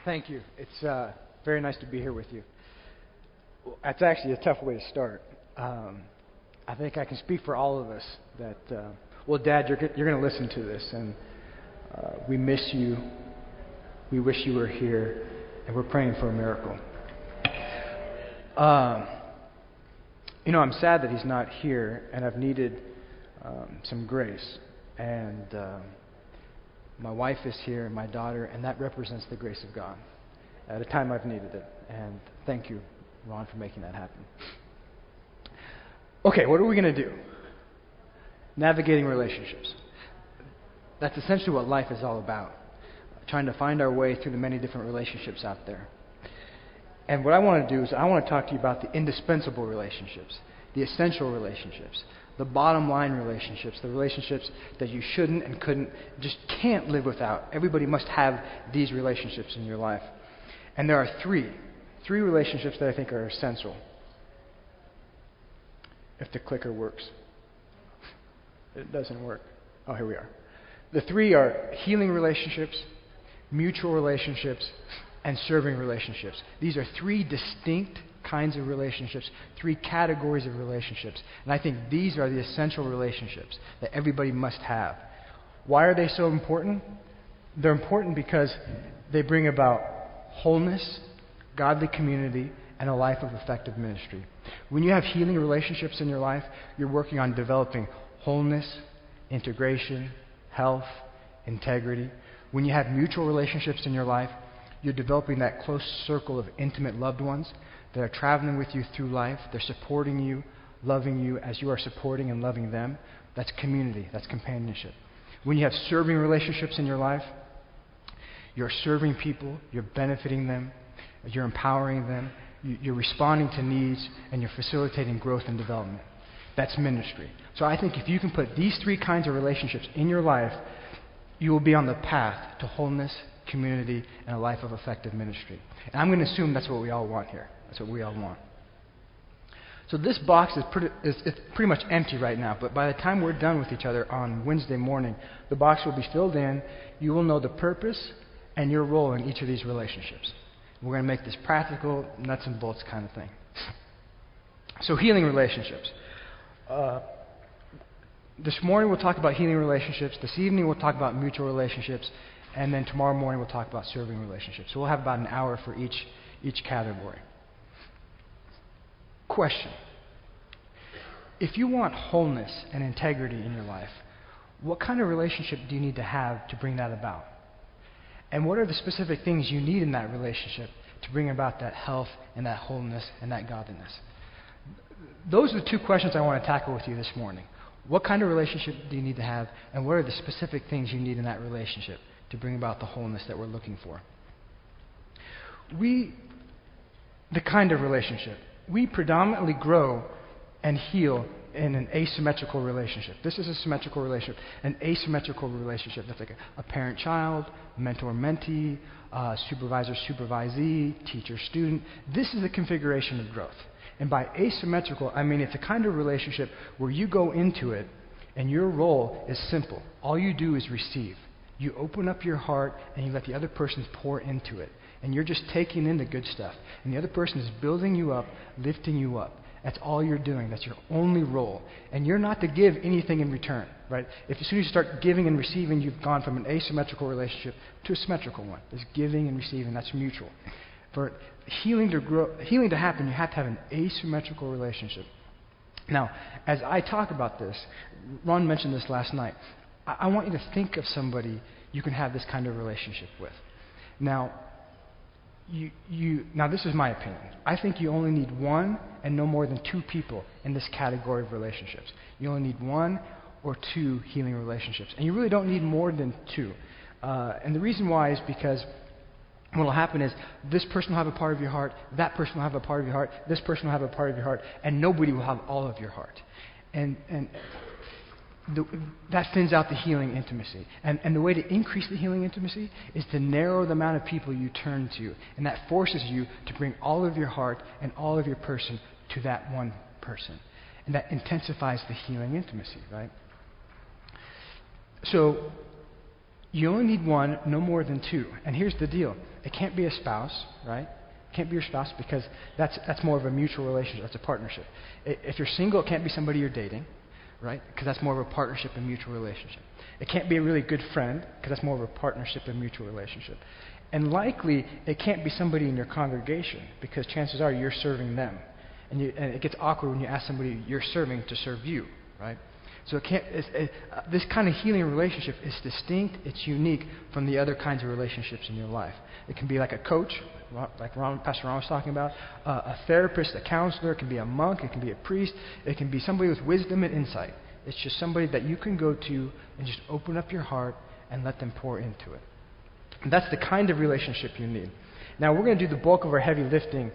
Thank you. It's very nice to be here with you. Well, that's actually a tough way to start. I think I can speak for all of us that, Dad, you're going to listen to this, and we miss you. We wish you were here, and we're praying for a miracle. I'm sad that he's not here, and I've needed some grace. And my wife is here, and my daughter, and that represents the grace of God at a time I've needed it. And thank you, Ron, for making that happen. Okay, what are we going to do? Navigating relationships. That's essentially what life is all about. Trying to find our way through the many different relationships out there. And what I want to do is I want to talk to you about the indispensable relationships, the essential relationships, the bottom line relationships, the relationships that you shouldn't and couldn't, just can't live without. Everybody must have these relationships in your life. And there are three relationships that I think are essential. If the clicker works. It doesn't work. Oh, here we are. The three are healing relationships, mutual relationships, and serving relationships. These are three distinct kinds of relationships, three categories of relationships. And I think these are the essential relationships that everybody must have. Why are they so important? They're important because they bring about wholeness, godly community, and a life of effective ministry. When you have healing relationships in your life, you're working on developing wholeness, integration, health, integrity. When you have mutual relationships in your life, you're developing that close circle of intimate loved ones that are traveling with you through life. They're supporting you, loving you as you are supporting and loving them. That's community. That's companionship. When you have serving relationships in your life, you're serving people, you're benefiting them, you're empowering them, you're responding to needs, and you're facilitating growth and development. That's ministry. So I think if you can put these three kinds of relationships in your life, you will be on the path to wholeness, community, and a life of effective ministry. And I'm going to assume that's what we all want here. That's what we all want. So this box is pretty much empty right now, but by the time we're done with each other on Wednesday morning, the box will be filled in. You will know the purpose and your role in each of these relationships. We're going to make this practical, nuts and bolts kind of thing. So healing relationships. This morning we'll talk about healing relationships. This evening we'll talk about mutual relationships. And then tomorrow morning we'll talk about serving relationships. So we'll have about an hour for each category. Question. If you want wholeness and integrity in your life, what kind of relationship do you need to have to bring that about? And what are the specific things you need in that relationship to bring about that health and that wholeness and that godliness? Those are the two questions I want to tackle with you this morning. What kind of relationship do you need to have, and what are the specific things you need in that relationship to bring about the wholeness that we're looking for? The kind of relationship. We predominantly grow and heal in an asymmetrical relationship. This is a symmetrical relationship. An asymmetrical relationship, that's like a parent-child, mentor-mentee, supervisor-supervisee, teacher-student. This is the configuration of growth. And by asymmetrical, I mean it's a kind of relationship where you go into it and your role is simple. All you do is receive. You open up your heart and you let the other person pour into it. And you're just taking in the good stuff. And the other person is building you up, lifting you up. That's all you're doing. That's your only role. And you're not to give anything in return, right? As soon as you start giving and receiving, you've gone from an asymmetrical relationship to a symmetrical one. There's giving and receiving. That's mutual. For healing to happen, you have to have an asymmetrical relationship. Now, as I talk about this, Ron mentioned this last night. I want you to think of somebody you can have this kind of relationship with. Now, now this is my opinion. I think you only need one and no more than two people in this category of relationships. You only need one or two healing relationships. And you really don't need more than two. And the reason why is because what will happen is this person will have a part of your heart, that person will have a part of your heart, this person will have a part of your heart, and nobody will have all of your heart. And that thins out the healing intimacy. And the way to increase the healing intimacy is to narrow the amount of people you turn to. And that forces you to bring all of your heart and all of your person to that one person. And that intensifies the healing intimacy, right? So You only need one, no more than two. And here's the deal. It can't be a spouse, right? It can't be your spouse because that's more of a mutual relationship. That's a partnership. If you're single, it can't be somebody you're dating, right? Because that's more of a partnership and mutual relationship. It can't be a really good friend because that's more of a partnership and mutual relationship. And likely, it can't be somebody in your congregation because chances are you're serving them. And it gets awkward when you ask somebody you're serving to serve you, right? So this kind of healing relationship is distinct, it's unique from the other kinds of relationships in your life. It can be like a coach, like Pastor Ron was talking about, a therapist, a counselor, it can be a monk, it can be a priest, it can be somebody with wisdom and insight. It's just somebody that you can go to and just open up your heart and let them pour into it. And that's the kind of relationship you need. Now we're going to do the bulk of our heavy lifting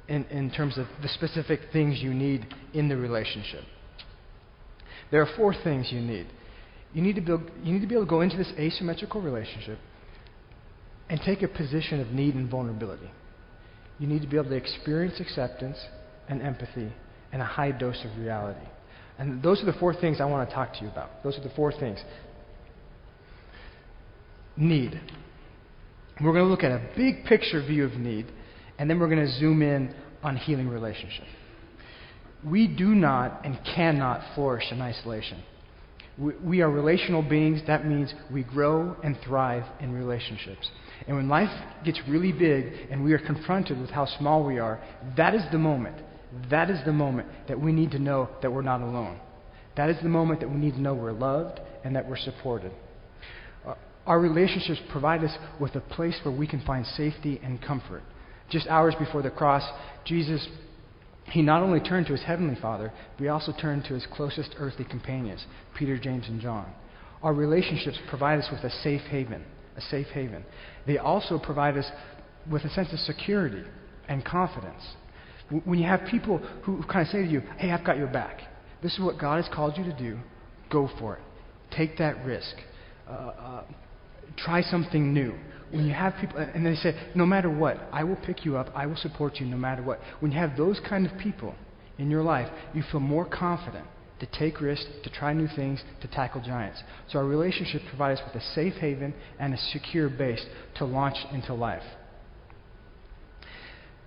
in terms of the specific things you need in the relationship. There are 4 things you need. You need to be able to go into this asymmetrical relationship and take a position of need and vulnerability. You need to be able to experience acceptance and empathy and a high dose of reality. And those are the 4 things I want to talk to you about. Those are the 4 things. Need. We're going to look at a big picture view of need, and then we're going to zoom in on healing relationship. We do not and cannot flourish in isolation. We are relational beings. That means we grow and thrive in relationships. And when life gets really big and we are confronted with how small we are, that is the moment that we need to know that we're not alone. That is the moment that we need to know we're loved and that we're supported. Our relationships provide us with a place where we can find safety and comfort. Just hours before the cross, Jesus, he not only turned to his heavenly Father, but he also turned to his closest earthly companions, Peter, James, and John. Our relationships provide us with a safe haven. They also provide us with a sense of security and confidence. When you have people who kind of say to you, hey, I've got your back. This is what God has called you to do. Go for it. Take that risk. Try something new. When you have people, and they say, no matter what, I will pick you up, I will support you no matter what. When you have those kind of people in your life, you feel more confident to take risks, to try new things, to tackle giants. So our relationships provide us with a safe haven and a secure base to launch into life.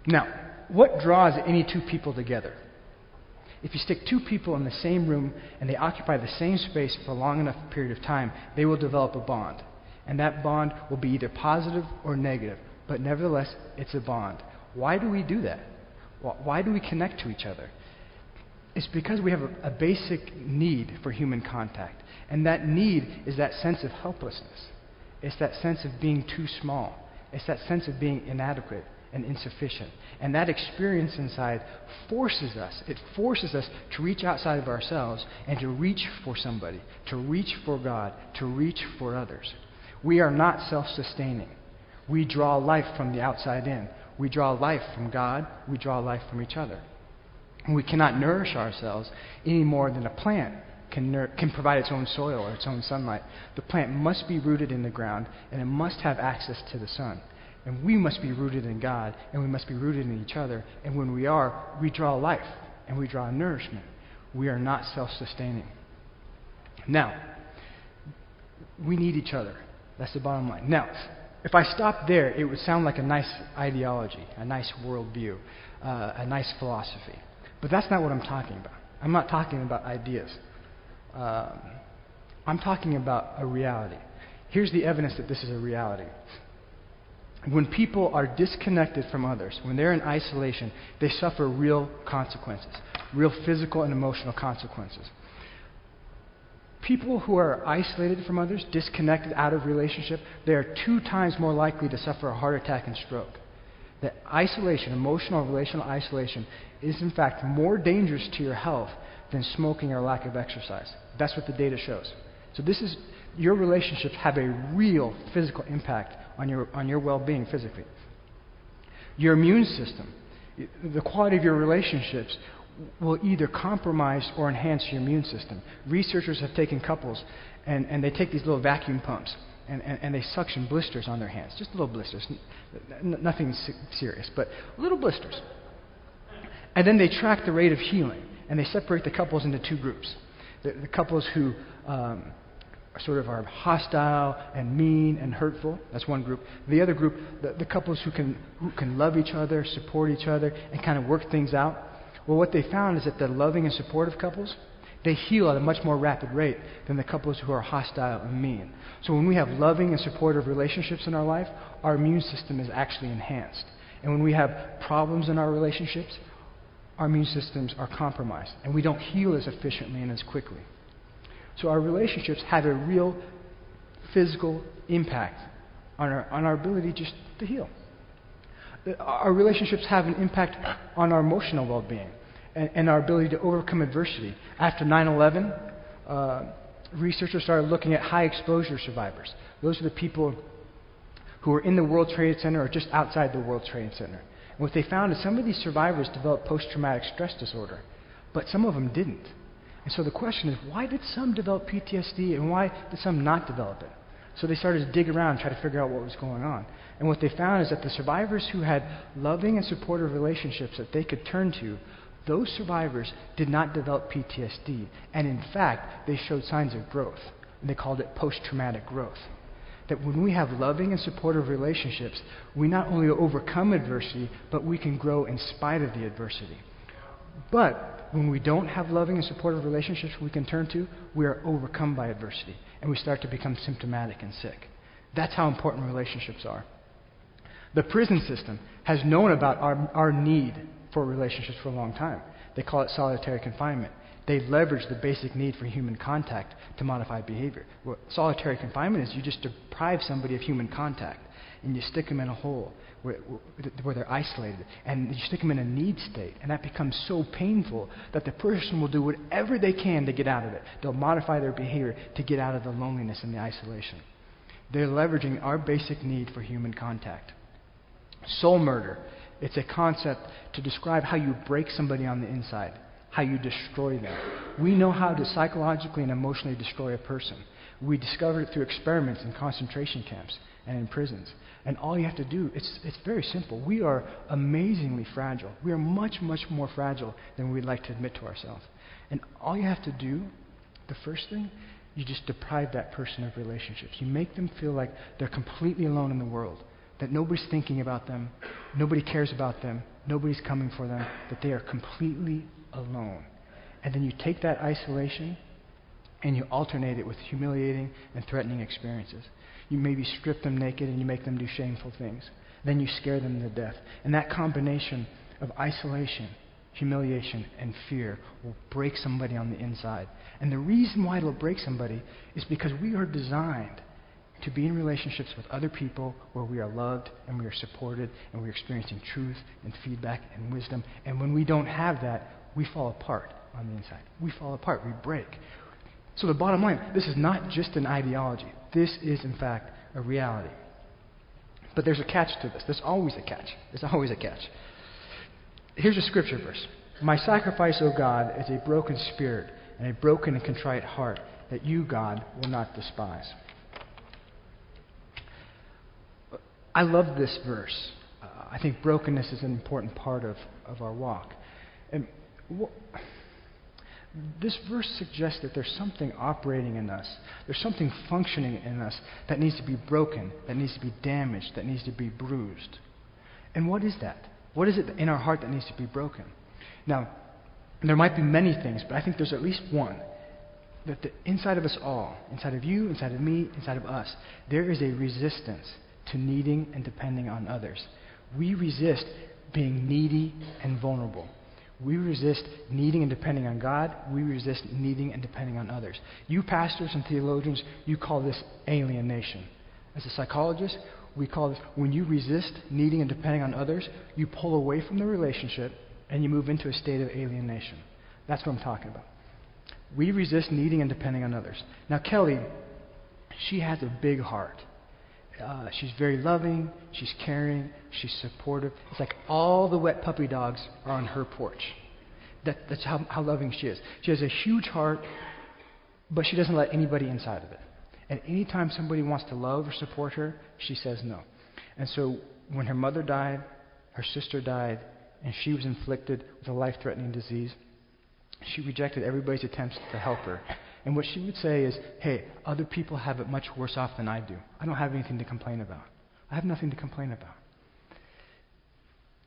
Now, what draws any 2 people together? If you stick 2 people in the same room and they occupy the same space for a long enough period of time, they will develop a bond. And that bond will be either positive or negative. But nevertheless, it's a bond. Why do we do that? Why do we connect to each other? It's because we have a basic need for human contact. And that need is that sense of helplessness. It's that sense of being too small. It's that sense of being inadequate and insufficient. And that experience inside forces us to reach outside of ourselves and to reach for somebody, to reach for God, to reach for others. We are not self-sustaining. We draw life from the outside in. We draw life from God. We draw life from each other. And we cannot nourish ourselves any more than a plant can provide its own soil or its own sunlight. The plant must be rooted in the ground, and it must have access to the sun. And we must be rooted in God, and we must be rooted in each other. And when we are, we draw life, and we draw nourishment. We are not self-sustaining. Now, we need each other. That's the bottom line. Now, if I stopped there, it would sound like a nice ideology, a nice worldview, a nice philosophy. But that's not what I'm talking about. I'm not talking about ideas. I'm talking about a reality. Here's the evidence that this is a reality. When people are disconnected from others, when they're in isolation, they suffer real consequences, real physical and emotional consequences. People who are isolated from others, disconnected out of relationship, they are 2 times more likely to suffer a heart attack and stroke. That isolation, emotional and relational isolation, is in fact more dangerous to your health than smoking or lack of exercise. That's what the data shows. So your relationships have a real physical impact on your well-being physically. Your immune system, the quality of your relationships will either compromise or enhance your immune system. Researchers have taken couples and they take these little vacuum pumps and they suction blisters on their hands, just little blisters, nothing serious, but little blisters. And then they track the rate of healing, and they separate the couples into 2 groups. The couples who sort of are hostile and mean and hurtful. That's one group. The other group, the couples who can love each other, support each other, and kind of work things out. Well, what they found is that the loving and supportive couples, they heal at a much more rapid rate than the couples who are hostile and mean. So when we have loving and supportive relationships in our life, our immune system is actually enhanced. And when we have problems in our relationships, our immune systems are compromised, and we don't heal as efficiently and as quickly. So our relationships have a real physical impact on our ability just to heal. Our relationships have an impact on our emotional well-being and our ability to overcome adversity. After 9/11, researchers started looking at high exposure survivors. Those are the people who were in the World Trade Center or just outside the World Trade Center. And what they found is some of these survivors developed post-traumatic stress disorder, but some of them didn't. And so the question is, why did some develop PTSD and why did some not develop it? So they started to dig around and try to figure out what was going on. And what they found is that the survivors who had loving and supportive relationships that they could turn to, those survivors did not develop PTSD. And in fact, they showed signs of growth. And they called it post-traumatic growth. That when we have loving and supportive relationships, we not only overcome adversity, but we can grow in spite of the adversity. But when we don't have loving and supportive relationships we can turn to, we are overcome by adversity, and we start to become symptomatic and sick. That's how important relationships are. The prison system has known about our need for relationships for a long time. They call it solitary confinement. They leverage the basic need for human contact to modify behavior. What solitary confinement is, you just deprive somebody of human contact, and you stick them in a hole where they're isolated, and you stick them in a need state, and that becomes so painful that the person will do whatever they can to get out of it. They'll modify their behavior to get out of the loneliness and the isolation. They're leveraging our basic need for human contact. Soul murder, it's a concept to describe how you break somebody on the inside, how you destroy them. We know how to psychologically and emotionally destroy a person. We discovered it through experiments in concentration camps and in prisons. And all you have to do, it's very simple. We are amazingly fragile. We are much, much more fragile than we'd like to admit to ourselves. And all you have to do, the first thing, you just deprive that person of relationships. You make them feel like they're completely alone in the world, that nobody's thinking about them, nobody cares about them, nobody's coming for them, that they are completely alone. And then you take that isolation and you alternate it with humiliating and threatening experiences. You maybe strip them naked and you make them do shameful things. Then you scare them to death. And that combination of isolation, humiliation, and fear will break somebody on the inside. And the reason why it'll break somebody is because we are designed to be in relationships with other people where we are loved and we are supported and we're experiencing truth and feedback and wisdom. And when we don't have that, we fall apart on the inside. We fall apart. We break. So the bottom line, this is not just an ideology. This is, in fact, a reality. But there's a catch to this. There's always a catch. There's always a catch. Here's a scripture verse. My sacrifice, O God, is a broken spirit and a broken and contrite heart that you, God, will not despise. I love this verse. I think brokenness is an important part of our walk. And this verse suggests that there's something operating in us. There's something functioning in us that needs to be broken, that needs to be damaged, that needs to be bruised. And what is that? What is it in our heart that needs to be broken? Now, there might be many things, but I think there's at least one. That inside of us all, inside of you, inside of me, inside of us, there is a resistance to needing and depending on others. We resist being needy and vulnerable. We resist needing and depending on God. We resist needing and depending on others. You pastors and theologians, you call this alienation. As a psychologist, we call this, when you resist needing and depending on others, you pull away from the relationship and you move into a state of alienation. That's what I'm talking about. We resist needing and depending on others. Now, Kelly, she has a big heart. She's very loving, she's caring, she's supportive. It's like all the wet puppy dogs are on her porch. That's how loving she is. She has a huge heart, but she doesn't let anybody inside of it. And anytime somebody wants to love or support her, she says no. And so when her mother died, her sister died, and she was inflicted with a life-threatening disease, she rejected everybody's attempts to help her. And what she would say is, hey, other people have it much worse off than I do. I don't have anything to complain about. I have nothing to complain about.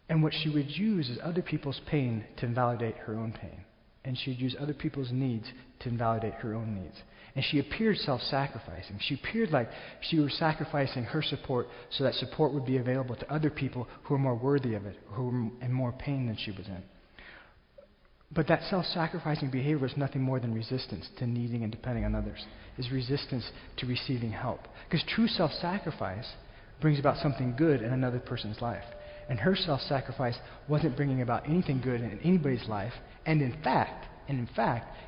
And what she would use is other people's pain to invalidate her own pain. And she would use other people's needs to invalidate her own needs. And she appeared self-sacrificing. She appeared like she was sacrificing her support so that support would be available to other people who were more worthy of it, who were in more pain than she was in. But that self-sacrificing behavior is nothing more than resistance to needing and depending on others. Is resistance to receiving help. Because true self-sacrifice brings about something good in another person's life. And her self-sacrifice wasn't bringing about anything good in anybody's life. And in fact,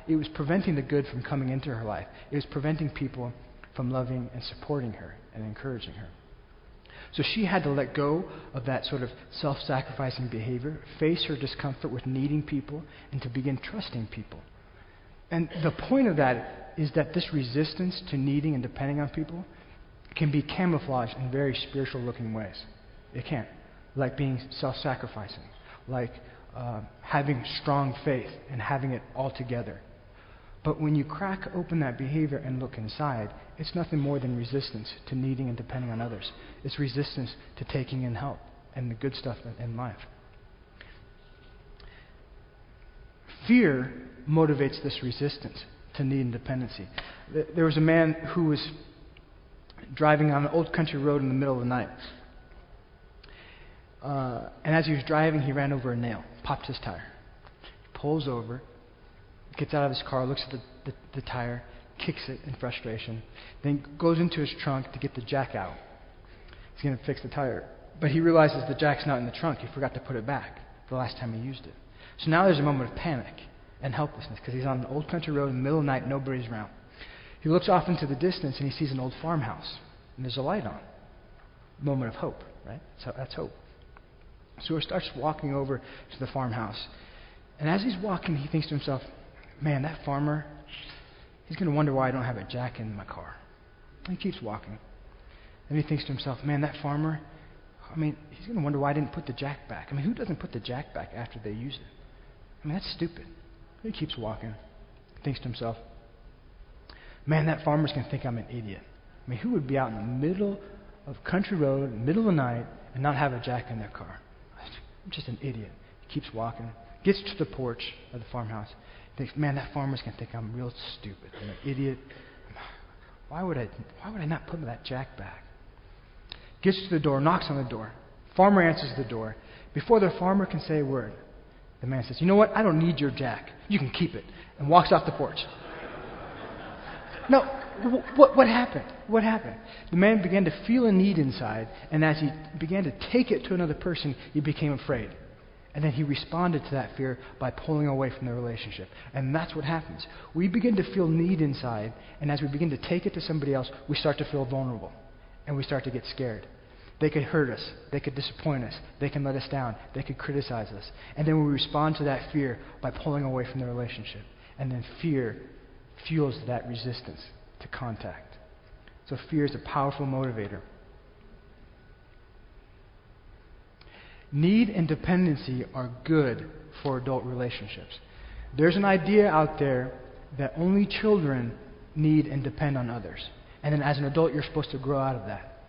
it was preventing the good from coming into her life. It was preventing people from loving and supporting her and encouraging her. So she had to let go of that sort of self-sacrificing behavior, face her discomfort with needing people, and to begin trusting people. And the point of that is that this resistance to needing and depending on people can be camouflaged in very spiritual-looking ways. It can. Like being self-sacrificing, like having strong faith and having it all together. But when you crack open that behavior and look inside, it's nothing more than resistance to needing and depending on others. It's resistance to taking in help and the good stuff in life. Fear motivates this resistance to need and dependency. There was a man who was driving on an old country road in the middle of the night. And as he was driving, he ran over a nail, popped his tire. He pulls over, gets out of his car, looks at the tire, kicks it in frustration, then goes into his trunk to get the jack out. He's going to fix the tire. But he realizes the jack's not in the trunk. He forgot to put it back the last time he used it. So now there's a moment of panic and helplessness because he's on an old country road in the middle of the night, nobody's around. He looks off into the distance and he sees an old farmhouse, and there's a light on. Moment of hope, right? So that's hope. So he starts walking over to the farmhouse. And as he's walking, he thinks to himself, man, that farmer, he's going to wonder why I don't have a jack in my car. And he keeps walking. Then he thinks to himself, man, that farmer, he's going to wonder why I didn't put the jack back. Who doesn't put the jack back after they use it? That's stupid. He keeps walking. He thinks to himself, man, that farmer's going to think I'm an idiot. Who would be out in the middle of a country road, middle of the night, and not have a jack in their car? I'm just an idiot. He keeps walking. Gets to the porch of the farmhouse. Thinks, man, that farmer's going to think I'm real stupid. I'm an idiot. Why would I not put that jack back? Gets to the door, knocks on the door. Farmer answers the door. Before the farmer can say a word, the man says, you know what? I don't need your jack. You can keep it. And walks off the porch. No, what happened? What happened? The man began to feel a need inside, and as he began to take it to another person, he became afraid. And then he responded to that fear by pulling away from the relationship. And that's what happens. We begin to feel need inside, and as we begin to take it to somebody else, we start to feel vulnerable. And we start to get scared. They could hurt us. They could disappoint us. They can let us down. They could criticize us. And then we respond to that fear by pulling away from the relationship. And then fear fuels that resistance to contact. So fear is a powerful motivator. Need and dependency are good for adult relationships. There's an idea out there that only children need and depend on others. And then as an adult, you're supposed to grow out of that.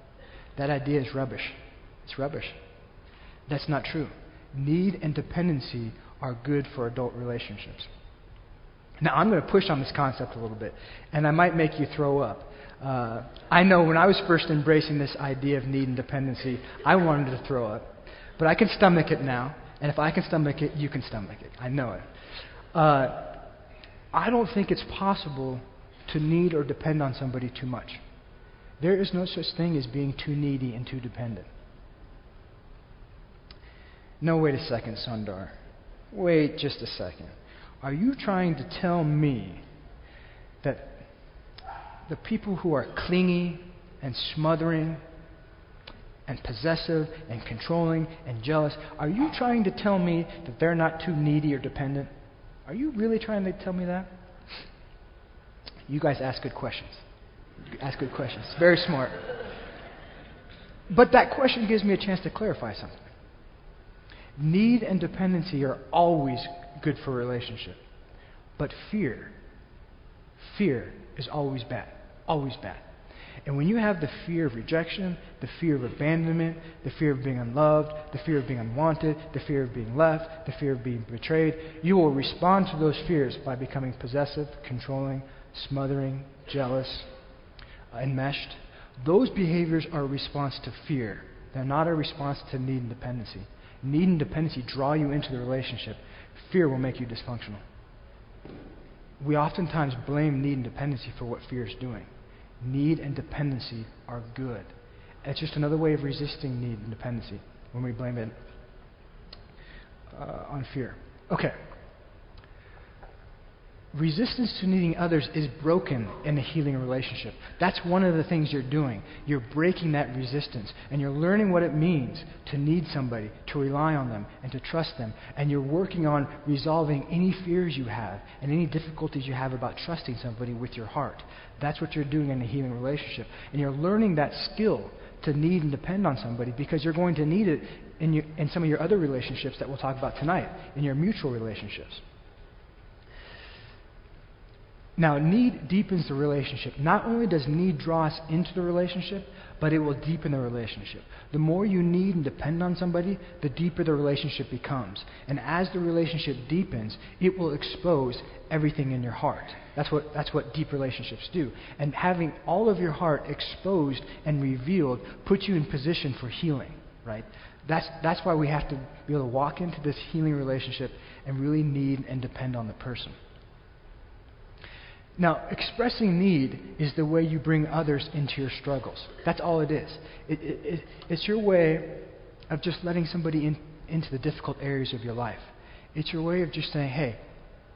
That idea is rubbish. It's rubbish. That's not true. Need and dependency are good for adult relationships. Now, I'm going to push on this concept a little bit, and I might make you throw up. I know when I was first embracing this idea of need and dependency, I wanted to throw up. But I can stomach it now, and if I can stomach it, you can stomach it. I know it. I don't think it's possible to need or depend on somebody too much. There is no such thing as being too needy and too dependent. No, wait a second, Sundar. Wait just a second. Are you trying to tell me that the people who are clingy and smothering and possessive and controlling and jealous, are you trying to tell me that they're not too needy or dependent? Are you really trying to tell me that? You guys ask good questions. Ask good questions. It's very smart. But that question gives me a chance to clarify something. Need and dependency are always good for a relationship. But fear Fear is always bad. Always bad. And when you have the fear of rejection, the fear of abandonment, the fear of being unloved, the fear of being unwanted, the fear of being left, the fear of being betrayed, you will respond to those fears by becoming possessive, controlling, smothering, jealous, enmeshed. Those behaviors are a response to fear. They're not a response to need and dependency. Need and dependency draw you into the relationship. Fear will make you dysfunctional. We oftentimes blame need and dependency for what fear is doing. Need and dependency are good. It's just another way of resisting need and dependency when we blame it on fear. Okay. Resistance to needing others is broken in a healing relationship. That's one of the things you're doing. You're breaking that resistance, and you're learning what it means to need somebody, to rely on them, and to trust them. And you're working on resolving any fears you have and any difficulties you have about trusting somebody with your heart. That's what you're doing in a healing relationship. And you're learning that skill to need and depend on somebody, because you're going to need it in some of your other relationships that we'll talk about tonight, in your mutual relationships. Now, need deepens the relationship. Not only does need draw us into the relationship, but it will deepen the relationship. The more you need and depend on somebody, the deeper the relationship becomes. And as the relationship deepens, it will expose everything in your heart. That's what deep relationships do. And having all of your heart exposed and revealed puts you in position for healing, right? That's why we have to be able to walk into this healing relationship and really need and depend on the person. Now, expressing need is the way you bring others into your struggles. That's all it is. It's your way of just letting somebody into the difficult areas of your life. It's your way of just saying, hey,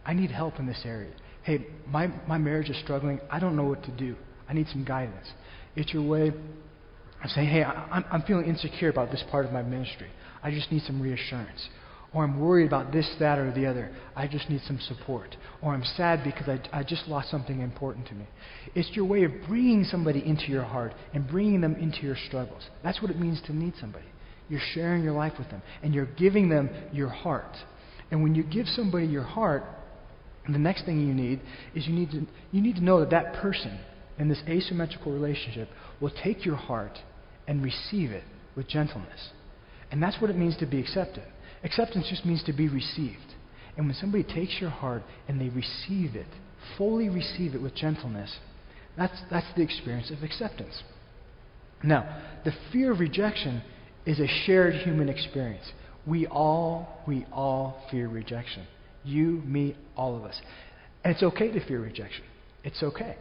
I need help in this area. Hey, my marriage is struggling. I don't know what to do. I need some guidance. It's your way of saying, hey, I'm feeling insecure about this part of my ministry. I just need some reassurance. Or I'm worried about this, that, or the other. I just need some support. Or I'm sad because I just lost something important to me. It's your way of bringing somebody into your heart and bringing them into your struggles. That's what it means to need somebody. You're sharing your life with them, and you're giving them your heart. And when you give somebody your heart, the next thing you need is you need to know that that person in this asymmetrical relationship will take your heart and receive it with gentleness. And that's what it means to be accepted. Acceptance just means to be received. And when somebody takes your heart and they receive it, fully receive it with gentleness, that's the experience of acceptance. Now, the fear of rejection is a shared human experience. We all fear rejection. You, me, all of us. And it's okay to fear rejection. It's okay.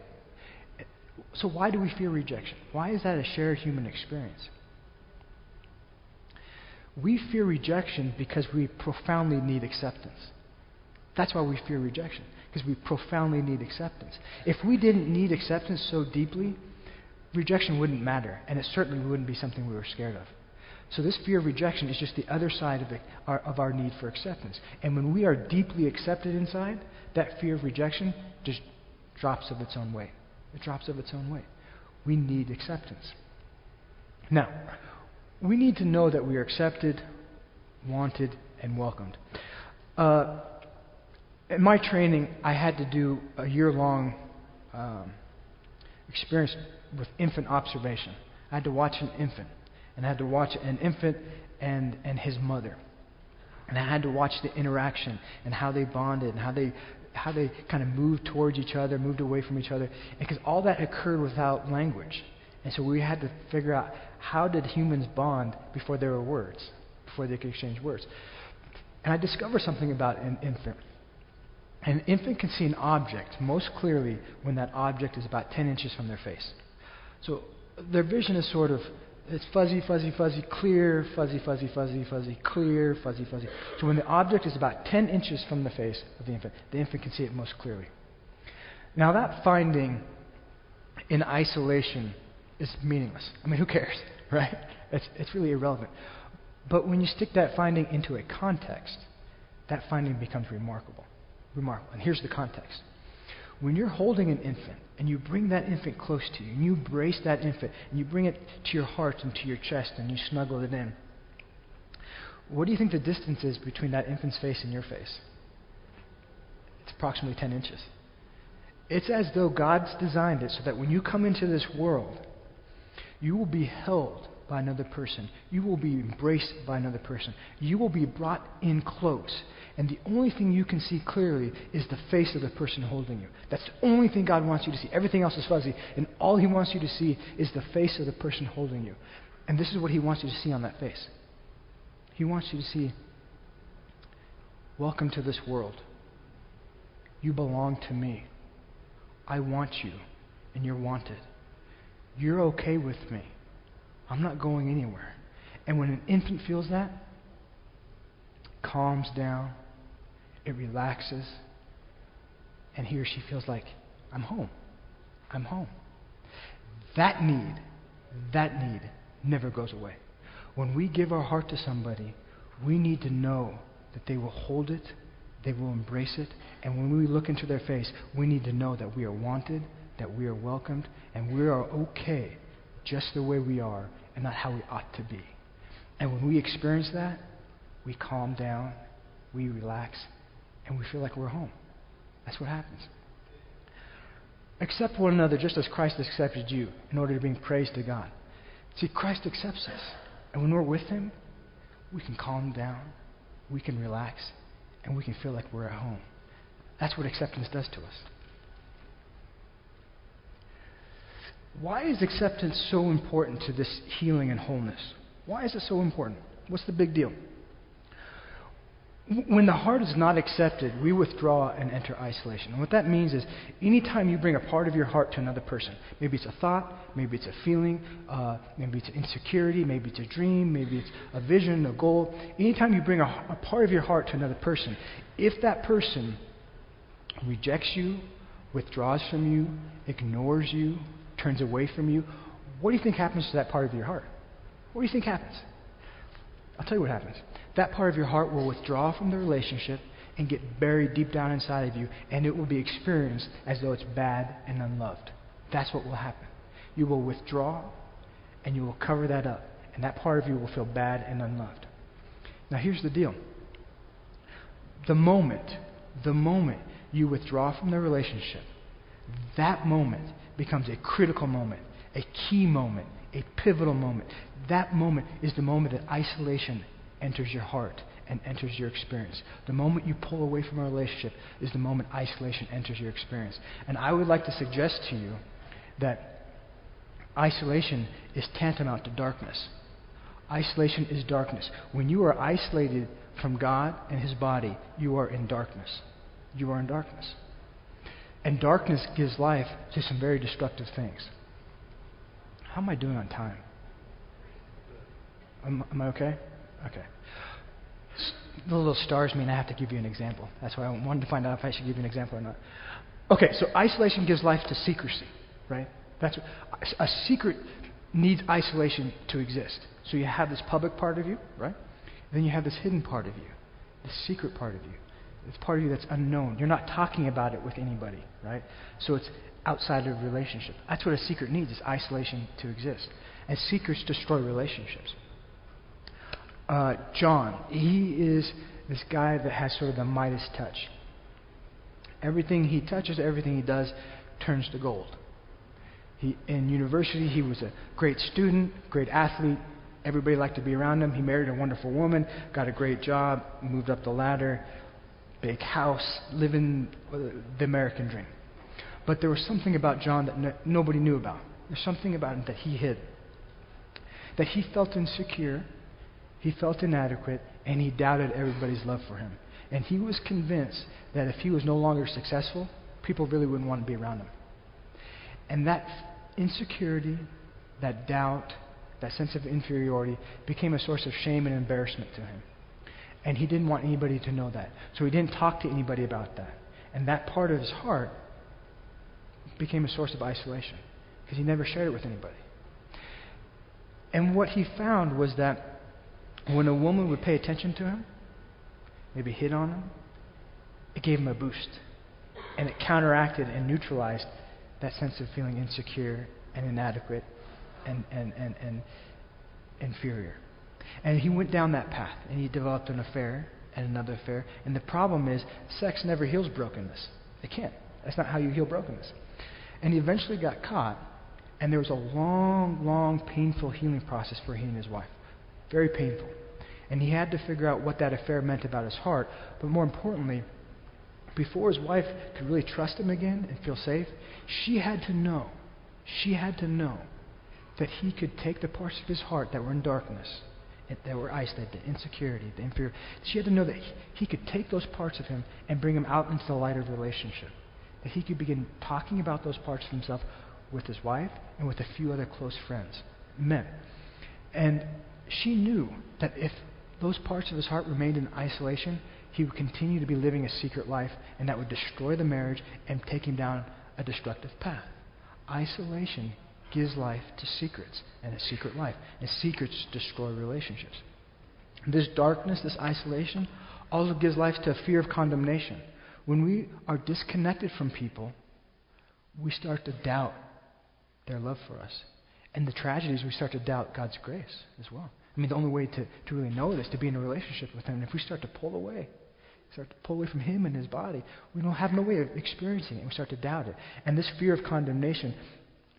So why do we fear rejection? Why is that a shared human experience? We fear rejection because we profoundly need acceptance. That's why we fear rejection, because we profoundly need acceptance. If we didn't need acceptance so deeply, rejection wouldn't matter, and it certainly wouldn't be something we were scared of. So this fear of rejection is just the other side of our need for acceptance. And when we are deeply accepted inside, that fear of rejection just drops of its own weight. It drops of its own weight. We need acceptance. Now, we need to know that we are accepted, wanted, and welcomed. In my training, I had to do a year-long experience with infant observation. I had to watch an infant, and I had to watch an infant and his mother. And I had to watch the interaction and how they bonded and how they kind of moved towards each other, moved away from each other. Because all that occurred without language. And so we had to figure out, how did humans bond before there were words, before they could exchange words? And I discovered something about an infant. An infant can see an object most clearly when that object is about 10 inches from their face. So their vision is sort of, it's fuzzy, fuzzy, fuzzy, clear, fuzzy, fuzzy, fuzzy, fuzzy, clear, fuzzy, fuzzy. So when the object is about 10 inches from the face of the infant can see it most clearly. Now that finding in isolation is meaningless. I mean, who cares, right? It's really irrelevant. But when you stick that finding into a context, that finding becomes remarkable. And here's the context. When you're holding an infant and you bring that infant close to you, and you embrace that infant, and you bring it to your heart and to your chest, and you snuggle it in, what do you think the distance is between that infant's face and your face? It's approximately 10 inches. It's as though God's designed it so that when you come into this world, you will be held by another person. You will be embraced by another person. You will be brought in close. And the only thing you can see clearly is the face of the person holding you. That's the only thing God wants you to see. Everything else is fuzzy. And all He wants you to see is the face of the person holding you. And this is what He wants you to see on that face. He wants you to see, welcome to this world. You belong to me. I want you, and you're wanted. You're okay with me. I'm not going anywhere. And when an infant feels that, it calms down, it relaxes, and he or she feels like, I'm home. I'm home. That need never goes away. When we give our heart to somebody, we need to know that they will hold it, they will embrace it, and when we look into their face, we need to know that we are wanted, that we are welcomed, and we are okay just the way we are and not how we ought to be. And when we experience that, we calm down, we relax, and we feel like we're home. That's what happens. Accept one another just as Christ accepted you in order to bring praise to God. See, Christ accepts us. And when we're with Him, we can calm down, we can relax, and we can feel like we're at home. That's what acceptance does to us. Why is acceptance so important to this healing and wholeness? Why is it so important? What's the big deal? When the heart is not accepted, we withdraw and enter isolation. And what that means is anytime you bring a part of your heart to another person, maybe it's a thought, maybe it's a feeling, maybe it's insecurity, maybe it's a dream, maybe it's a vision, a goal. Anytime you bring a part of your heart to another person, if that person rejects you, withdraws from you, ignores you, turns away from you, what do you think happens to that part of your heart? What do you think happens? I'll tell you what happens. That part of your heart will withdraw from the relationship and get buried deep down inside of you, and it will be experienced as though it's bad and unloved. That's what will happen. You will withdraw, and you will cover that up, and that part of you will feel bad and unloved. Now here's the deal. The moment you withdraw from the relationship, that moment becomes a critical moment, a key moment, a pivotal moment. That moment is the moment that isolation enters your heart and enters your experience. The moment you pull away from a relationship is the moment isolation enters your experience. And I would like to suggest to you that isolation is tantamount to darkness. Isolation is darkness. When you are isolated from God and His body, you are in darkness. You are in darkness. And darkness gives life to some very destructive things. How am I doing on time? Am I okay? Okay. The little stars mean I have to give you an example. That's why I wanted to find out if I should give you an example or not. Okay, so isolation gives life to secrecy, right? That's a secret needs isolation to exist. So you have this public part of you, right? And then you have this hidden part of you, this secret part of you. It's part of you that's unknown. You're not talking about it with anybody, right? So it's outside of relationship. That's what a secret needs, is isolation to exist. And secrets destroy relationships. John, he is this guy that has sort of the Midas touch. Everything he touches, everything he does, turns to gold. In university, he was a great student, great athlete. Everybody liked to be around him. He married a wonderful woman, got a great job, moved up the ladder, big house, living the American dream. But there was something about John that nobody knew about. There's something about him that he hid. That he felt insecure, he felt inadequate, and he doubted everybody's love for him. And he was convinced that if he was no longer successful, people really wouldn't want to be around him. And that insecurity, that doubt, that sense of inferiority became a source of shame and embarrassment to him. And he didn't want anybody to know that. So he didn't talk to anybody about that. And that part of his heart became a source of isolation because he never shared it with anybody. And what he found was that when a woman would pay attention to him, maybe hit on him, it gave him a boost. And it counteracted and neutralized that sense of feeling insecure and inadequate and inferior. And he went down that path, and he developed an affair and another affair. And the problem is, sex never heals brokenness. It can't. That's not how you heal brokenness. And he eventually got caught, and there was a long, long, painful healing process for he and his wife. Very painful. And he had to figure out what that affair meant about his heart, but more importantly, before his wife could really trust him again and feel safe, she had to know that he could take the parts of his heart that were in darkness, that were isolated, the insecurity, the inferior. She had to know that he could take those parts of him and bring them out into the light of relationship. That he could begin talking about those parts of himself with his wife and with a few other close friends, men. And she knew that if those parts of his heart remained in isolation, he would continue to be living a secret life, and that would destroy the marriage and take him down a destructive path. Isolation gives life to secrets and a secret life, and secrets destroy relationships. This darkness, this isolation, also gives life to a fear of condemnation. When we are disconnected from people, we start to doubt their love for us. And the tragedy is we start to doubt God's grace as well. I mean, the only way to really know it is to be in a relationship with Him. And if we start to pull away from Him and His body, we don't have no way of experiencing it. We start to doubt it. And this fear of condemnation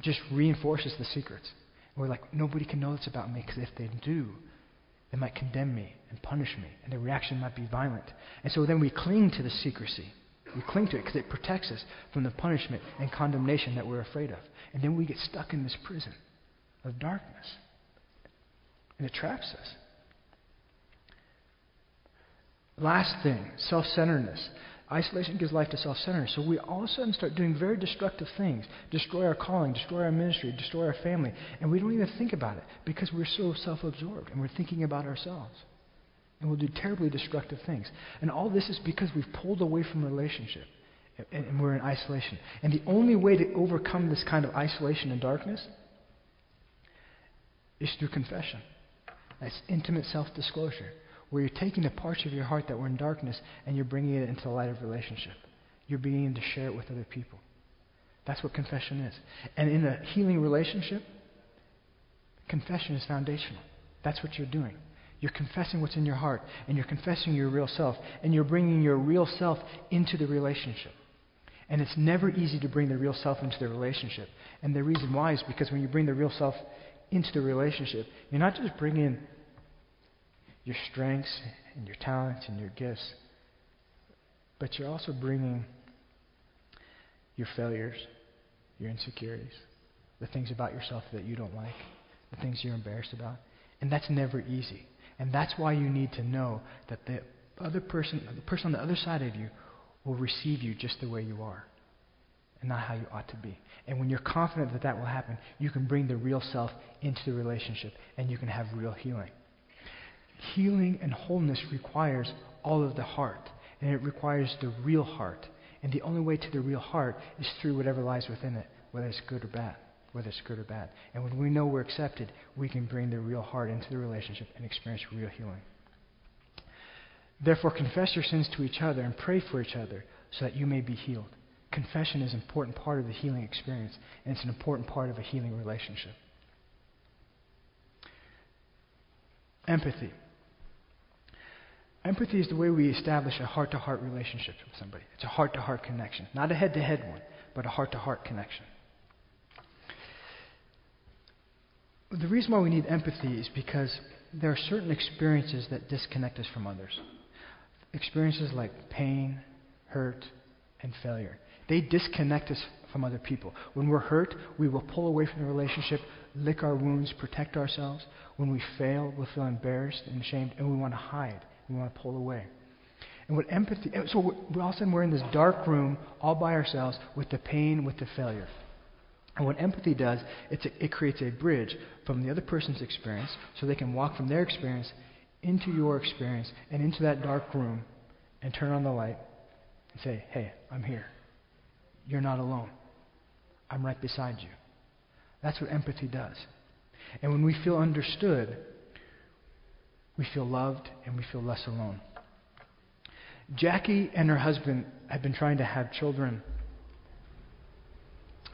just reinforces the secrets. We're like, nobody can know this about me, because if they do, they might condemn me and punish me, and the reaction might be violent. And so then we cling to the secrecy. We cling to it because it protects us from the punishment and condemnation that we're afraid of. And then we get stuck in this prison of darkness. And it traps us. Last thing, self-centeredness. Isolation gives life to self-centeredness. So we all of a sudden start doing very destructive things. Destroy our calling, destroy our ministry, destroy our family. And we don't even think about it because we're so self-absorbed and we're thinking about ourselves. And we'll do terribly destructive things. And all this is because we've pulled away from relationship. And we're in isolation. And the only way to overcome this kind of isolation and darkness is through confession. That's intimate self-disclosure, where you're taking the parts of your heart that were in darkness and you're bringing it into the light of relationship. You're beginning to share it with other people. That's what confession is. And in a healing relationship, confession is foundational. That's what you're doing. You're confessing what's in your heart, and you're confessing your real self, and you're bringing your real self into the relationship. And it's never easy to bring the real self into the relationship. And the reason why is because when you bring the real self into the relationship, you're not just bringing your strengths and your talents and your gifts, but you're also bringing your failures, your insecurities, the things about yourself that you don't like, the things you're embarrassed about. And that's never easy. And that's why you need to know that the person on the other side of you will receive you just the way you are and not how you ought to be. And when you're confident that that will happen, you can bring the real self into the relationship and you can have real healing. Healing and wholeness requires all of the heart, and it requires the real heart. And the only way to the real heart is through whatever lies within it, whether it's good or bad. And when we know we're accepted, we can bring the real heart into the relationship and experience real healing. Therefore, confess your sins to each other and pray for each other so that you may be healed. Confession is an important part of the healing experience, and it's an important part of a healing relationship. Empathy. Empathy is the way we establish a heart-to-heart relationship with somebody. It's a heart-to-heart connection. Not a head-to-head one, but a heart-to-heart connection. The reason why we need empathy is because there are certain experiences that disconnect us from others. Experiences like pain, hurt, and failure. They disconnect us from other people. When we're hurt, we will pull away from the relationship, lick our wounds, protect ourselves. When we fail, we'll feel embarrassed and ashamed, and we want to hide. We want to pull away. And what empathy... So all of a sudden we're in this dark room all by ourselves with the pain, with the failure. And what empathy does, it creates a bridge from the other person's experience so they can walk from their experience into your experience and into that dark room and turn on the light and say, hey, I'm here. You're not alone. I'm right beside you. That's what empathy does. And when we feel understood, we feel loved and we feel less alone. Jackie and her husband have been trying to have children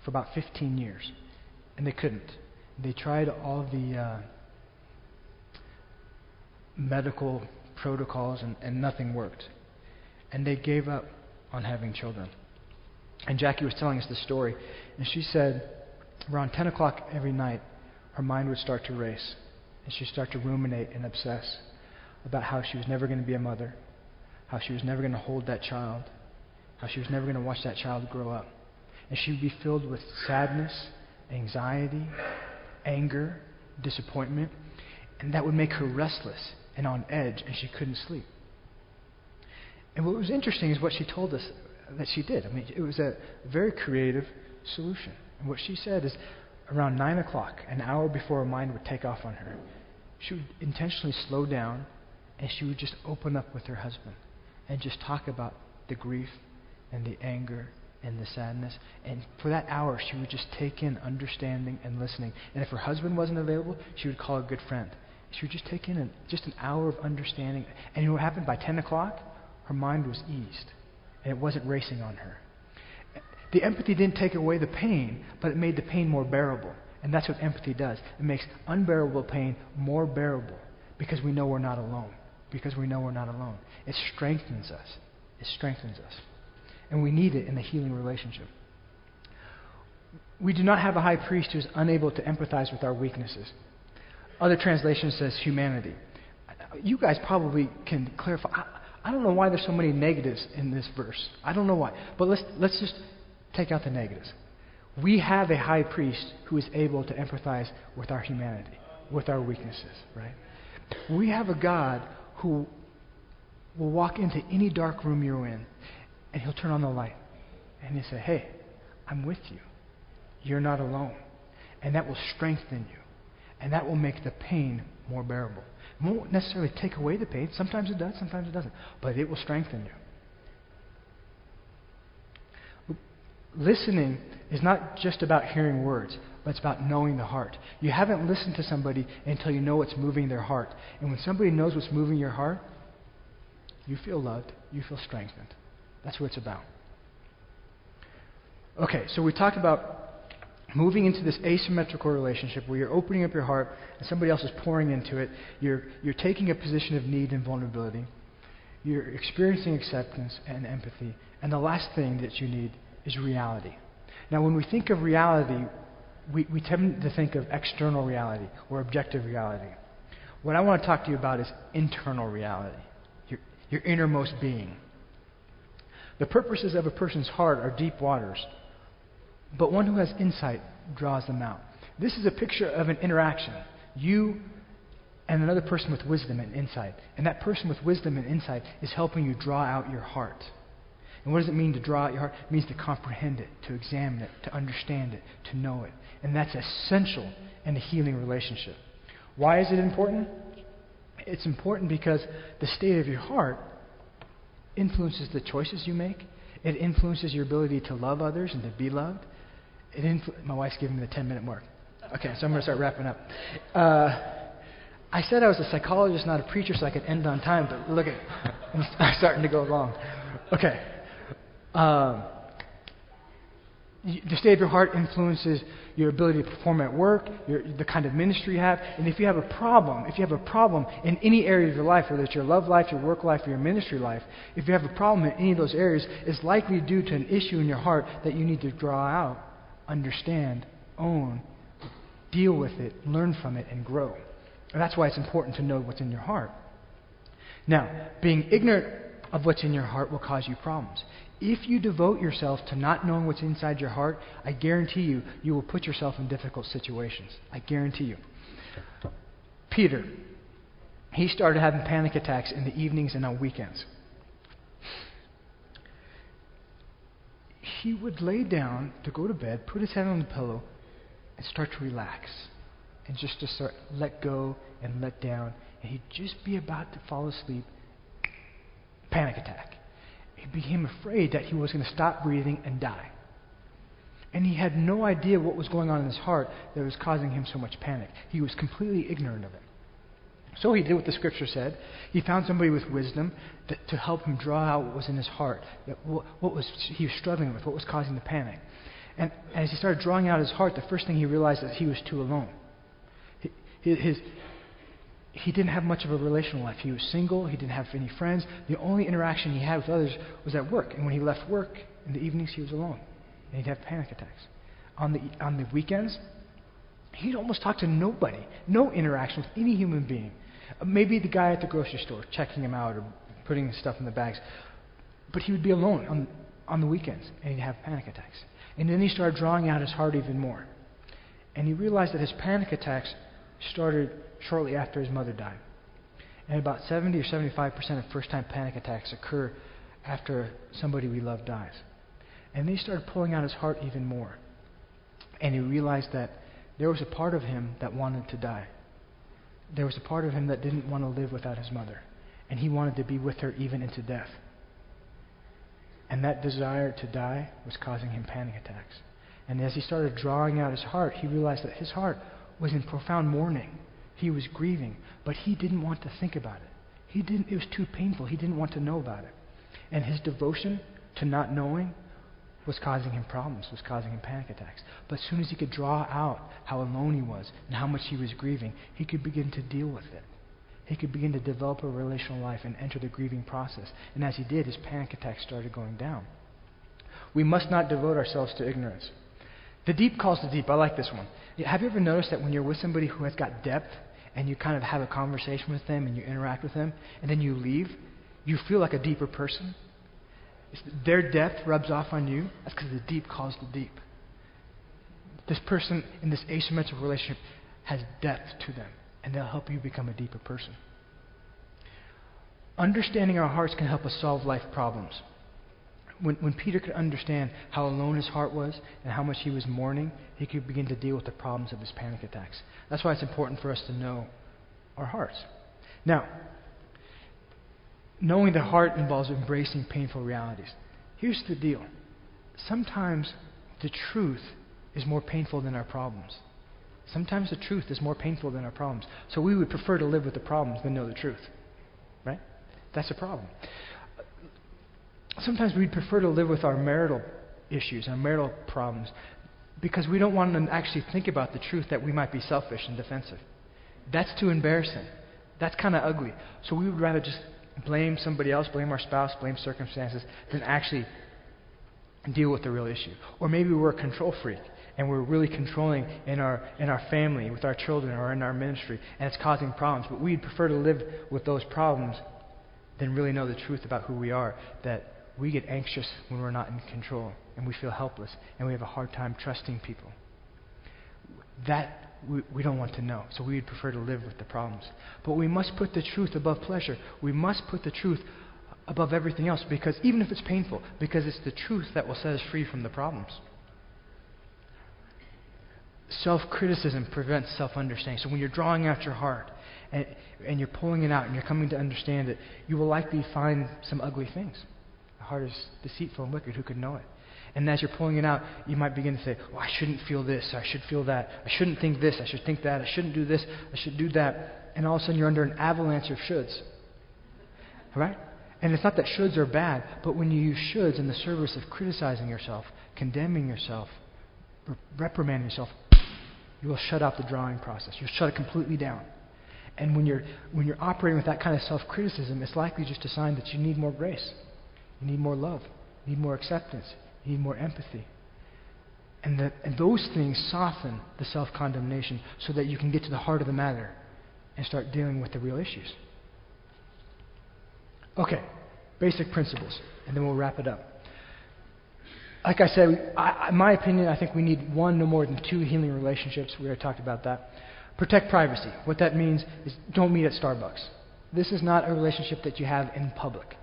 for about 15 years, and they couldn't. They tried all the medical protocols, and nothing worked. And they gave up on having children. And Jackie was telling us the story, and she said around 10 o'clock every night, her mind would start to race, and she'd start to ruminate and obsess about how she was never going to be a mother, how she was never going to hold that child, how she was never going to watch that child grow up. And she would be filled with sadness, anxiety, anger, disappointment, and that would make her restless and on edge, and she couldn't sleep. And what was interesting is what she told us that she did. I mean, it was a very creative solution. And what she said is around 9 o'clock, an hour before her mind would take off on her, she would intentionally slow down, and she would just open up with her husband and just talk about the grief and the anger and the sadness. And for that hour, she would just take in understanding and listening. And if her husband wasn't available, she would call a good friend. She would just take in just an hour of understanding. And you know what happened? By 10 o'clock, her mind was eased, and it wasn't racing on her. The empathy didn't take away the pain, but it made the pain more bearable. And that's what empathy does. It makes unbearable pain more bearable because we know we're not alone. Because we know we're not alone. It strengthens us. It strengthens us. And we need it in a healing relationship. We do not have a high priest who is unable to empathize with our weaknesses. Other translation says humanity. You guys probably can clarify. I don't know why there's so many negatives in this verse. I don't know why. But let's just take out the negatives. We have a high priest who is able to empathize with our humanity, with our weaknesses, right? We have a God who will walk into any dark room you're in, and he'll turn on the light. And he'll say, hey, I'm with you. You're not alone. And that will strengthen you. And that will make the pain more bearable. It won't necessarily take away the pain. Sometimes it does, sometimes it doesn't. But it will strengthen you. Listening is not just about hearing words, but it's about knowing the heart. You haven't listened to somebody until you know what's moving their heart. And when somebody knows what's moving your heart, you feel loved, you feel strengthened. That's what it's about. Okay, so we talked about moving into this asymmetrical relationship where you're opening up your heart and somebody else is pouring into it. You're taking a position of need and vulnerability. You're experiencing acceptance and empathy. And the last thing that you need is reality. Now, when we think of reality, we tend to think of external reality or objective reality. What I want to talk to you about is internal reality, your innermost being. The purposes of a person's heart are deep waters, but one who has insight draws them out. This is a picture of an interaction. You and another person with wisdom and insight. And that person with wisdom and insight is helping you draw out your heart. And what does it mean to draw out your heart? It means to comprehend it, to examine it, to understand it, to know it. And that's essential in a healing relationship. Why is it important? It's important because the state of your heart influences the choices you make. It influences your ability to love others and to be loved. My wife's giving me the 10-minute mark. Okay, so I'm going to start wrapping up. I said I was a psychologist, not a preacher, so I could end on time, but look at I'm starting to go long. Okay. The state of your heart influences your ability to perform at work, the kind of ministry you have. And if you have a problem in any area of your life, whether it's your love life, your work life, or your ministry life, if you have a problem in any of those areas, it's likely due to an issue in your heart that you need to draw out, understand, own, deal with it, learn from it, and grow. And that's why it's important to know what's in your heart. Now, being ignorant of what's in your heart will cause you problems. If you devote yourself to not knowing what's inside your heart, I guarantee you, you will put yourself in difficult situations. I guarantee you. Peter, he started having panic attacks in the evenings and on weekends. He would lay down to go to bed, put his head on the pillow, and start to relax. And just to start let go and let down. And he'd just be about to fall asleep. Panic attack. He became afraid that he was going to stop breathing and die. And he had no idea what was going on in his heart that was causing him so much panic. He was completely ignorant of it. So he did what the scripture said. He found somebody with wisdom to help him draw out what was in his heart, he was struggling with, what was causing the panic. And as he started drawing out his heart, the first thing he realized is he was too alone. He didn't have much of a relational life. He was single. He didn't have any friends. The only interaction he had with others was at work. And when he left work in the evenings, he was alone. and he'd have panic attacks. On the weekends, he'd almost talk to nobody, no interaction with any human being. Maybe the guy at the grocery store checking him out or putting his stuff in the bags. But he would be alone on the weekends, and he'd have panic attacks. And then he started drawing out his heart even more. And he realized that his panic attacks started shortly after his mother died. And about 70 or 75% of first-time panic attacks occur after somebody we love dies. And then he started pulling out his heart even more. And he realized that there was a part of him that wanted to die. There was a part of him that didn't want to live without his mother. And he wanted to be with her even into death. And that desire to die was causing him panic attacks. And as he started drawing out his heart, he realized that his heart was in profound mourning. He was grieving, but he didn't want to think about it. It was too painful. He didn't want to know about it. And his devotion to not knowing was causing him problems, was causing him panic attacks. But as soon as he could draw out how alone he was and how much he was grieving, he could begin to deal with it. He could begin to develop a relational life and enter the grieving process. And as he did, his panic attacks started going down. We must not devote ourselves to ignorance. The deep calls the deep. I like this one. Have you ever noticed that when you're with somebody who has got depth and you kind of have a conversation with them and you interact with them and then you leave, you feel like a deeper person? Their depth rubs off on you. That's because the deep calls the deep. This person in this asymmetrical relationship has depth to them, and they'll help you become a deeper person. Understanding our hearts can help us solve life problems. When Peter could understand how alone his heart was and how much he was mourning, he could begin to deal with the problems of his panic attacks. That's why it's important for us to know our hearts. Now, knowing the heart involves embracing painful realities. Here's the deal. Sometimes the truth is more painful than our problems. Sometimes the truth is more painful than our problems. So we would prefer to live with the problems than know the truth. Right? That's a problem. Sometimes we'd prefer to live with our marital issues, our marital problems, because we don't want to actually think about the truth that we might be selfish and defensive. That's too embarrassing. That's kind of ugly. So we would rather just blame somebody else, blame our spouse, blame circumstances, than actually deal with the real issue. Or maybe we're a control freak and we're really controlling in our family, with our children, or in our ministry, and it's causing problems. But we'd prefer to live with those problems than really know the truth about who we are, that we get anxious when we're not in control, and we feel helpless, and we have a hard time trusting people. That we don't want to know, so we would prefer to live with the problems. But we must put the truth above pleasure. We must put the truth above everything else, because even if it's painful, because it's the truth that will set us free from the problems. Self-criticism prevents self-understanding. So when you're drawing out your heart, and you're pulling it out, and you're coming to understand it, you will likely find some ugly things. The heart is deceitful and wicked. Who could know it? And as you're pulling it out, you might begin to say, oh, I shouldn't feel this, I should feel that, I shouldn't think this, I should think that, I shouldn't do this, I should do that. And all of a sudden you're under an avalanche of shoulds. Right? And it's not that shoulds are bad, but when you use shoulds in the service of criticizing yourself, condemning yourself, reprimanding yourself, you will shut out the drawing process. You'll shut it completely down. And when you're operating with that kind of self-criticism, it's likely just a sign that you need more grace. You need more love. You need more acceptance. You need more empathy. And those things soften the self-condemnation so that you can get to the heart of the matter and start dealing with the real issues. Okay, basic principles, and then we'll wrap it up. Like I said, in my opinion, I think we need one, no more than two healing relationships. We already talked about that. Protect privacy. What that means is don't meet at Starbucks. This is not a relationship that you have in public.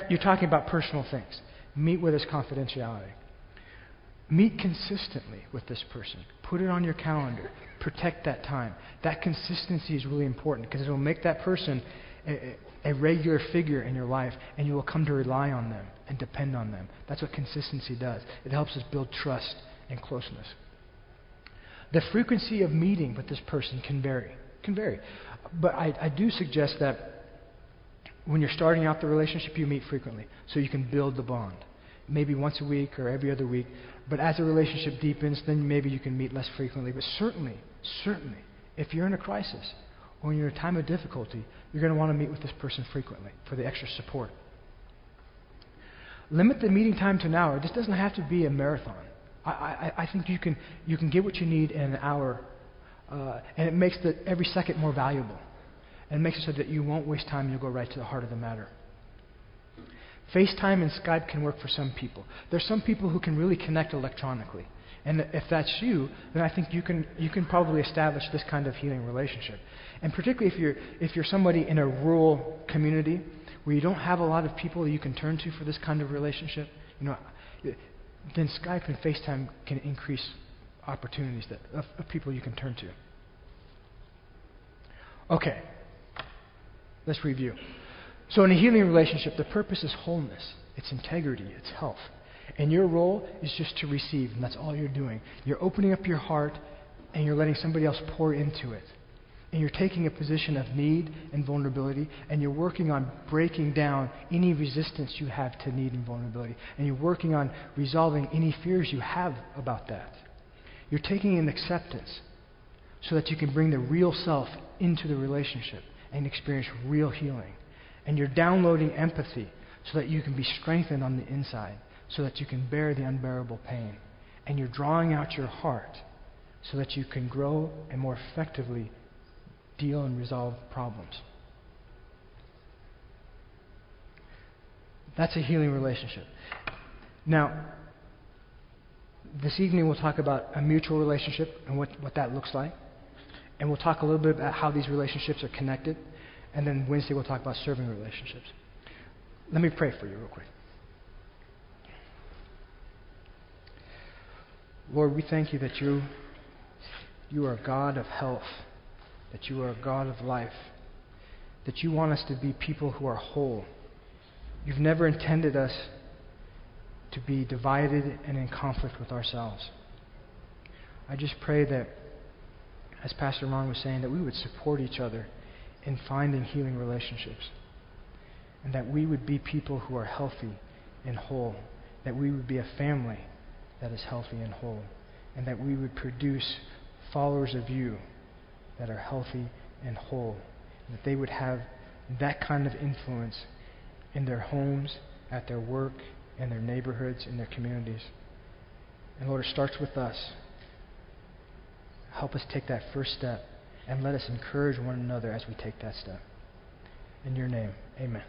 You're talking about personal things. Meet with us confidentiality. Meet consistently with this person. Put it on your calendar. Protect that time. That consistency is really important because it will make that person a regular figure in your life, and you will come to rely on them and depend on them. That's what consistency does. It helps us build trust and closeness. The frequency of meeting with this person can vary. But I do suggest that when you're starting out the relationship, you meet frequently so you can build the bond. Maybe once a week or every other week. But as the relationship deepens, then maybe you can meet less frequently. But certainly, if you're in a crisis or when you're in a time of difficulty, you're going to want to meet with this person frequently for the extra support. Limit the meeting time to an hour. This doesn't have to be a marathon. I think you can get what you need in an hour, and it makes every second more valuable. And it makes it so that you won't waste time and you'll go right to the heart of the matter. FaceTime and Skype can work for some people. There's some people who can really connect electronically. And if that's you, then I think you can probably establish this kind of healing relationship. And particularly if you're somebody in a rural community where you don't have a lot of people you can turn to for this kind of relationship, then Skype and FaceTime can increase opportunities of people you can turn to. Okay, let's review. So in a healing relationship, the purpose is wholeness, it's integrity, it's health. And your role is just to receive, and that's all you're doing. You're opening up your heart, and you're letting somebody else pour into it. And you're taking a position of need and vulnerability, and you're working on breaking down any resistance you have to need and vulnerability. And you're working on resolving any fears you have about that. You're taking an acceptance so that you can bring the real self into the relationship and experience real healing. And you're downloading empathy so that you can be strengthened on the inside, so that you can bear the unbearable pain. And you're drawing out your heart so that you can grow and more effectively deal and resolve problems. That's a healing relationship. Now, this evening we'll talk about a mutual relationship and what that looks like. And we'll talk a little bit about how these relationships are connected. And then Wednesday we'll talk about serving relationships. Let me pray for you real quick. Lord, we thank you that you are a God of health, that you are a God of life, that you want us to be people who are whole. You've never intended us to be divided and in conflict with ourselves. I just pray that, as Pastor Ron was saying, that we would support each other in finding healing relationships, and that we would be people who are healthy and whole, that we would be a family that is healthy and whole, and that we would produce followers of you that are healthy and whole, and that they would have that kind of influence in their homes, at their work, in their neighborhoods, in their communities. And Lord, it starts with us. Help us take that first step, and let us encourage one another as we take that step. In your name, amen.